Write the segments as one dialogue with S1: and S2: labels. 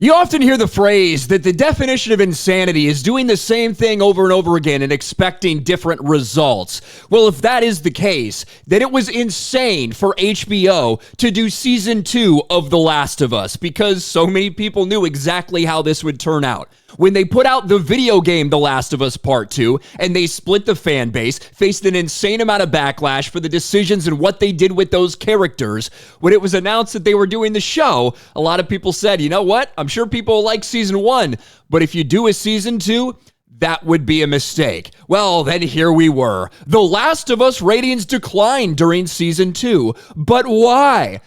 S1: You often hear the phrase that the definition of insanity is doing the same thing over and over again and expecting different results. Well, if that is the case, then it was insane for HBO to do season 2 of The Last of Us because so many people knew exactly how this would turn out. When they put out the video game The Last of Us Part 2 and they split the fan base, faced an insane amount of backlash for the decisions and what they did with those characters, when it was announced that they were doing the show, a lot of people said, you know what? I'm sure people like season 1, but if you do a season 2, that would be a mistake. Well, then here we were. The Last of Us ratings declined during season 2. But why?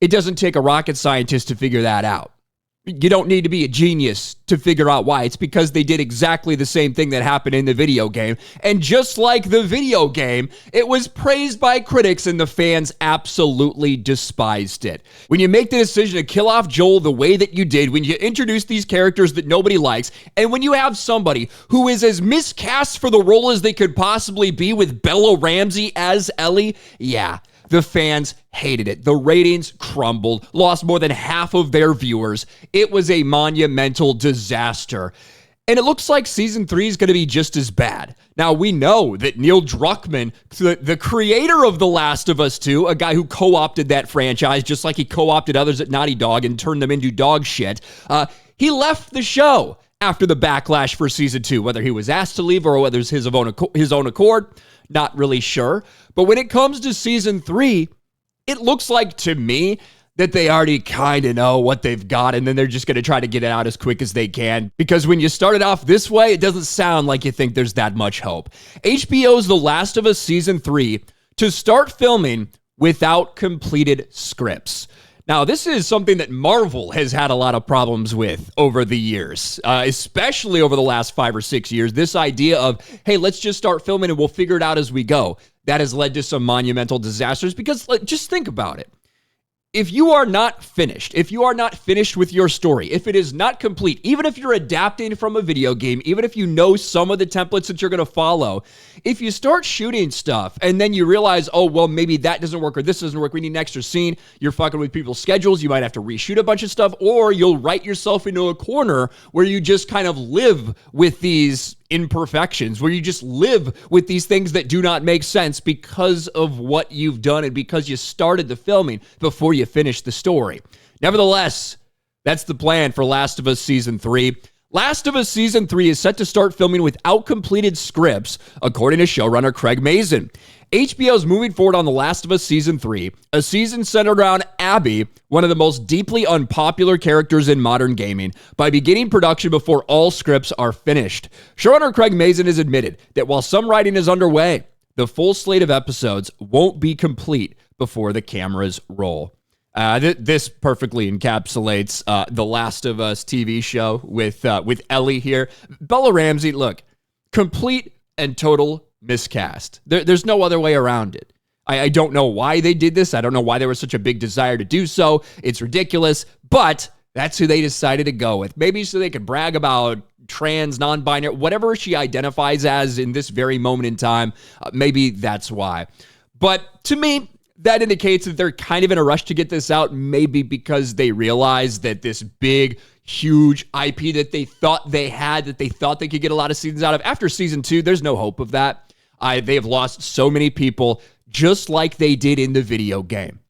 S1: It doesn't take a rocket scientist to figure that out. You don't need to be a genius to figure out why. It's because they did exactly the same thing that happened in the video game. And just like the video game, it was praised by critics and the fans absolutely despised it. When you make the decision to kill off Joel the way that you did, when you introduce these characters that nobody likes, and when you have somebody who is as miscast for the role as they could possibly be with Bella Ramsey as Ellie, yeah, the fans hated it. The ratings crumbled, lost more than half of their viewers. It was a monumental disaster. And it looks like season 3 is going to be just as bad. Now, we know that Neil Druckmann, the creator of The Last of Us 2, a guy who co-opted that franchise, just like he co-opted others at Naughty Dog and turned them into dog shit, he left the show after the backlash for season 2, whether he was asked to leave or whether it's his own accord. Not really sure. But when it comes to season 3, it looks like to me that they already kind of know what they've got, and then they're just going to try to get it out as quick as they can. Because when you start it off this way, it doesn't sound like you think there's that much hope. HBO's The Last of Us season 3 to start filming without completed scripts. Now, this is something that Marvel has had a lot of problems with over the years, especially over the last 5 or 6 years. This idea of, hey, let's just start filming and we'll figure it out as we go. That has led to some monumental disasters because just think about it. If you are not finished with your story, if it is not complete, even if you're adapting from a video game, even if you know some of the templates that you're going to follow, if you start shooting stuff and then you realize, oh, well, maybe that doesn't work or this doesn't work, we need an extra scene, you're fucking with people's schedules, you might have to reshoot a bunch of stuff, or you'll write yourself into a corner where you just kind of live with these imperfections, where you just live with these things that do not make sense because of what you've done and because you started the filming before you finished the story. Nevertheless, that's the plan for Last of Us Season 3. Last of Us Season 3 is set to start filming without completed scripts, according to showrunner Craig Mazin. HBO is moving forward on The Last of Us Season 3, a season centered around Abby, one of the most deeply unpopular characters in modern gaming, by beginning production before all scripts are finished. Showrunner Craig Mazin has admitted that while some writing is underway, the full slate of episodes won't be complete before the cameras roll. This perfectly encapsulates The Last of Us TV show with Ellie here. Bella Ramsey, look, complete and total miscast. There's no other way around it. I don't know why they did this. I don't know why there was such a big desire to do so. It's ridiculous, but that's who they decided to go with. Maybe so they could brag about trans, non-binary, whatever she identifies as in this very moment in time. Maybe that's why. But to me, that indicates that they're kind of in a rush to get this out, maybe because they realize that this big, huge IP that they thought they had, that they thought they could get a lot of seasons out of, after season 2, there's no hope of that. They have lost so many people, just like they did in the video game.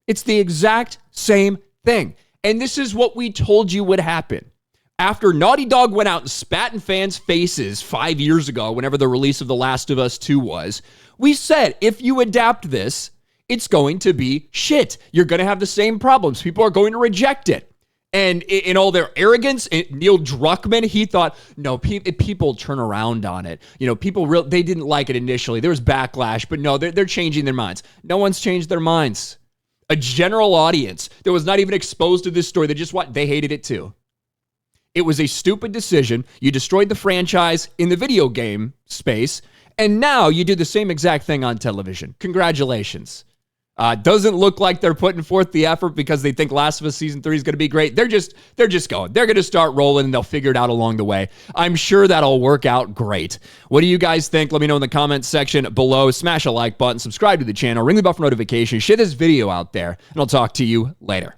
S1: It's the exact same thing. And this is what we told you would happen. After Naughty Dog went out and spat in fans' faces 5 years ago, whenever the release of The Last of Us 2 was, we said, if you adapt this, it's going to be shit. You're going to have the same problems. People are going to reject it. And in all their arrogance, Neil Druckmann, he thought, no, people turn around on it. You know, they didn't like it initially. There was backlash, but no, they're changing their minds. No one's changed their minds. A general audience that was not even exposed to this story, they hated it too. It was a stupid decision. You destroyed the franchise in the video game space, and now you do the same exact thing on television. Congratulations. Doesn't look like they're putting forth the effort because they think Last of Us Season 3 is going to be great. They're just going. They're going to start rolling and they'll figure it out along the way. I'm sure that'll work out great. What do you guys think? Let me know in the comments section below. Smash a like button, subscribe to the channel, ring the bell for notifications, share this video out there, and I'll talk to you later.